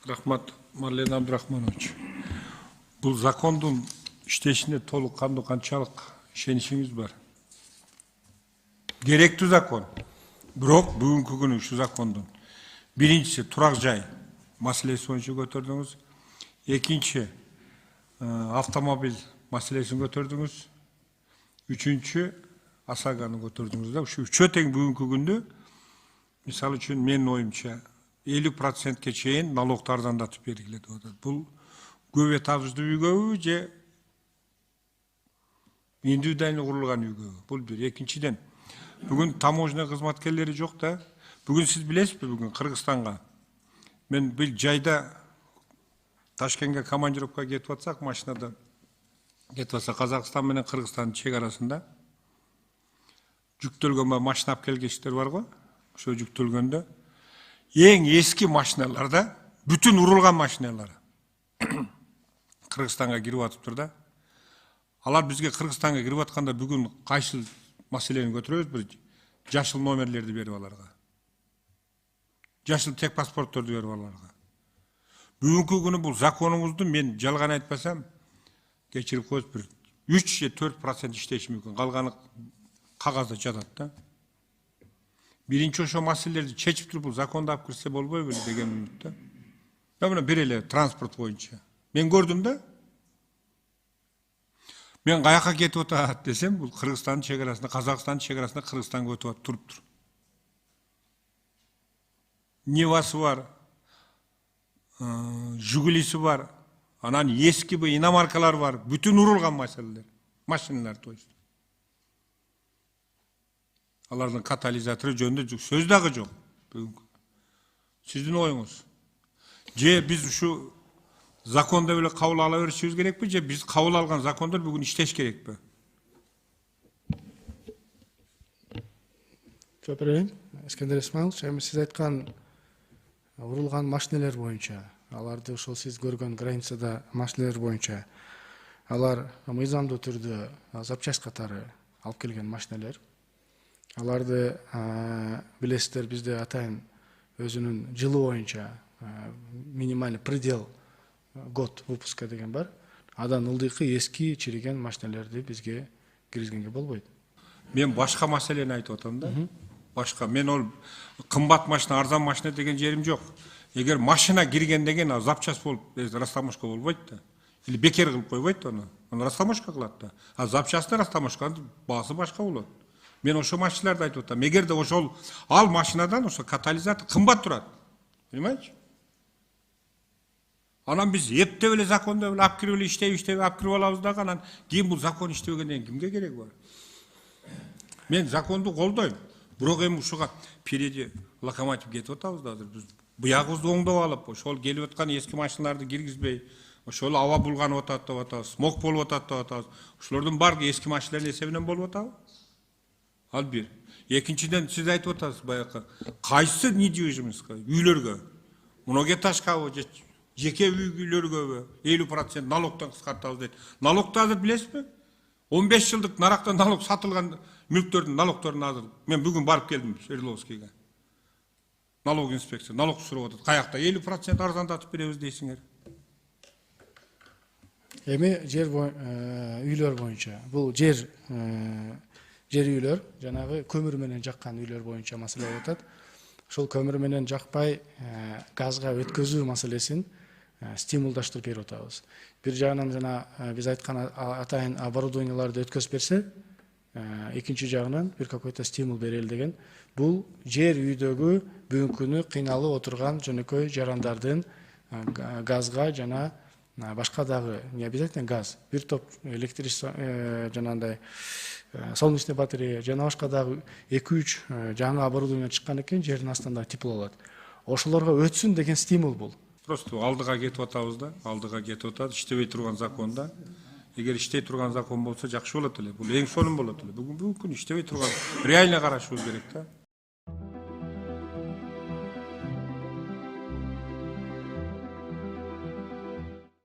Рахмат, Марлен Абдрахманович. Бұл закондың иштешине толық қанды қанчалық ишенишиңиз бар? Керектүү закон. Бирок бүгүнкү күнү ушу закондун биринчиси турак жай маселеси боюнча көтөрдүңүз. Экинчи автомобиль маселесин көтөрдүңүз. Үчүнчү ОСАГОны көтөрдүңүз да. Ушу үчөө тең бүгүнкү күндө мисалы үчүн менин оюмча 50%-ке чейин налогду арзандатып бергиле деп атат. Бул көп этаждуу үйгөбү же индивидуально курулган үйгөбү? Бул бир. Экинчиден, бүгүн таможня кызматкерлери жок да. Бүгүн сиз билесизби, бүгүн Кыргызстанга мен бул жайда Ташкентке командировка кетип атсак, машинада кетип атса, Казакстан менен Кыргызстандын чек арасында жүктөлгөн машина алып келгечтер бар го. Ошо жүктөлгөндө эң эски машиналарда бүтүн урулган машиналар Кыргызстанга кирип атыптыр да. Алар бизге Кыргызстанга кирип атканда бүгүн кайсыл маселени көтөрөбүз? Бир жашыл номерлерди берип аларга. Жашыл тек паспортторду берип аларга. Бүгүнкү күнү бул законуңузду мен жалган айтпасам, кечирип коюңуз, бир 3 же 4% иштеши мүмкүн. Калганы кагазда жатат да. Биринчи ошо маселелерди чечип туруп бул законду алып кирсе болбойбу деген үмүттө. Мына бир эле транспорт боюнча. Мен көрдүм да. Мен каяка кетип атат десем, бул Кыргызстандын чек арасында, Казакстандын чек арасында Кыргызстанга өтүп атып туруптур. Нивасы бар, Жигулиси бар, анан эски иномаркалар бар, бүтүн урулган маселелер, машиналар то есть. Алардын катализатору жөнүндө сөз дагы жок. Сиздин оюңуз. Же биз ушу законду эле кабыл ала беришибиз керекпи, же биз кабыл алган закондор бүгүн иштеш керекпи? Жооп берейин. Эскендер Исмаилович, эми сиз айткан урулган машинелер боюнча, аларды ошол сиз көргөн границада машинелер боюнча, алар мыйзамдуу түрдө запчасть катары алып келген машинелер. Аларды билесиздер, бизде атайын өзүнүн жылы боюнча минимальный предел год выпуска деген бар. Адан ылдыйкы эски чириген машинелерди бизге киргизгенге болбойт. Мен башка маселени айтып атам да. Башка, мен ол кымбат машина, арзан машина деген жерим жок. Эгер машина кирген деген запчасть болуп растаможка болбойт да. Или бекер кылып койбойт да аны. Аны растаможка кылат да. А запчастьты растаможканын баасы башка болот. Мен ошо машиналарды айтып атам. Эгерде ошол ал машинадан ошо катализатор кымбат турат. Понимаете? Анан биз эптеп эле законду эле алып кирип эле иштеп алып кирип алабыз дагы, анан кийин бул закон иштебегенден кимге керек бар? Мен законду колдойм. Бирок эми ушуга впереди локомотив кетип атабыз да азыр. Биз буягыбызды оңдоп алып, ошол келип аткан эски машиналарды киргизбей, ошол аба булганып атат деп атабыз, смог болуп атат деп атабыз. Ошолордун баары эски машиналардын эсебинен болуп атабы? Ал бир. Экинчиден сиз айтып атасыз баягы кайсы недвижимость үйлөргө, многоэтажкабы же жеке үйлөргөбү 50% налогтон кыскартабыз дейт. Налогду азыр билесизби? 15 жылдык наракта налог сатылган мүлктөрдүн налогторун азыр мен бүгүн барып келдим Свердловскийге. Налог инспекция, налог сурап атат. Каякта 50% арзандатып беребиз дейсиңер. Эми жер үйлөр боюнча, бул жер үйлөр, жанагы көмүр менен жаккан үйлөр боюнча маселе болуп атат. Ошол көмүр менен жакпай газга өткөзүү маселесин стимулдаштырып берип атабыз. Бир жагынан жана биз айткан атайын оборудованияларды өткөзүп берсе, экинчи жагынан бир какой-то стимул берели деген. Бул жер үйдөгү бүгүнкү күнү кыйналып отурган жөнөкөй жарандардын газга жана башка дагы не обязательно газ, бир топ электричество жанагындай солнечный батарея жана башка дагы 2-3 жаңы оборудование чыккан экен, жердин астында тепло болот. Ошолорго өтсүн деген стимул бул. Просто алдыга кетип атабыз да, алдыга кетип атат, иштебей турган законда. Эгер иштей турган закон болсо жакшы болот эле. Бул эң сонун болот эле. Бүгүн иштебей турган реально карашыбыз керек да.